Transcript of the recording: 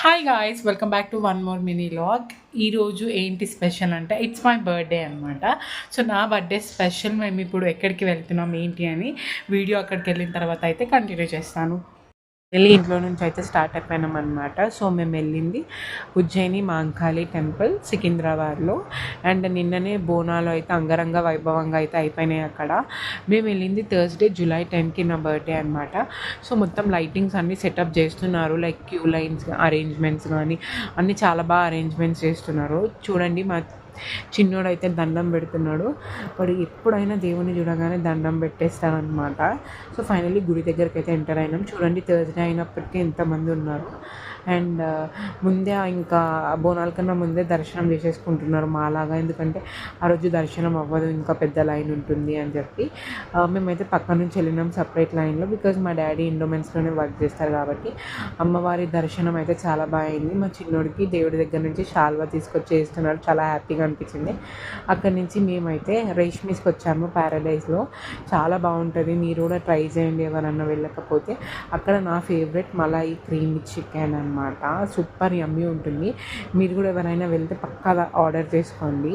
Hi guys, welcome back to one more mini log. ఈరోజు ఏంటి special అంటే it's my birthday అనమాట. So నా బర్త్డే స్పెషల్ మేము ఇప్పుడు ఎక్కడికి వెళ్తున్నాం ఏంటి అని వీడియో అక్కడికి వెళ్ళిన తర్వాత అయితే కంటిన్యూ చేస్తాను. వెళ్ళి ఇంట్లో నుంచి అయితే స్టార్ట్ అయిపోయినాం అనమాట. సో మేము వెళ్ళింది ఉజ్జయిని మహంకాళి టెంపుల్ సికింద్రాబాద్లో. అండ్ నిన్ననే బోనాలు అయితే అంగరంగ వైభవంగా అయితే అయిపోయినాయి అక్కడ. మేము వెళ్ళింది థర్స్డే జూలై 10కి నా బర్త్డే అనమాట. సో మొత్తం లైటింగ్స్ అన్నీ సెటప్ చేస్తున్నారు, లైక్ క్యూ లైన్స్ అరేంజ్మెంట్స్ కానీ అన్నీ చాలా బాగా అరేంజ్మెంట్స్ చేస్తున్నారు. చూడండి మా చిన్నోడైతే దండం పెడుతున్నాడు. వాడు ఎప్పుడైనా దేవుని చూడగానే దండం పెట్టేస్తాడనమాట. సో ఫైనల్లీ గుడి దగ్గరికి అయితే ఎంటర్ అయినాం. చూడండి థర్స్డే అయినప్పటికీ ఎంతమంది ఉన్నారు. అండ్ ముందే ఇంకా బోనాల కన్నా ముందే దర్శనం చేసేసుకుంటున్నారు మాలాగా, ఎందుకంటే ఆ రోజు దర్శనం అవ్వదు, ఇంకా పెద్ద లైన్ ఉంటుంది అని చెప్పి. మేమైతే పక్క నుంచి వెళ్ళినాం సపరేట్ లైన్లో, బికాజ్ మా డాడీ ఇండోమెన్స్లోనే వర్క్ చేస్తారు కాబట్టి. అమ్మవారి దర్శనం అయితే చాలా బాగా అయింది. మా చిన్నోడికి దేవుడి దగ్గర నుంచి శాల్వా తీసుకొచ్చి వేస్తున్నారు, చాలా హ్యాపీగా అనిపించింది. అక్కడి నుంచి మేమైతే రేష్మిస్కి వచ్చాము, ప్యారడైజ్లో. చాలా బాగుంటుంది, మీరు కూడా ట్రై చేయండి ఎవరన్నా వెళ్ళకపోతే. అక్కడ నా ఫేవరెట్ మలాయి క్రీమ్ చికెన్ అనమాట, సూపర్ యమ్మీ ఉంటుంది. మీరు కూడా ఎవరైనా వెళ్తే పక్కా ఆర్డర్ చేసుకోండి.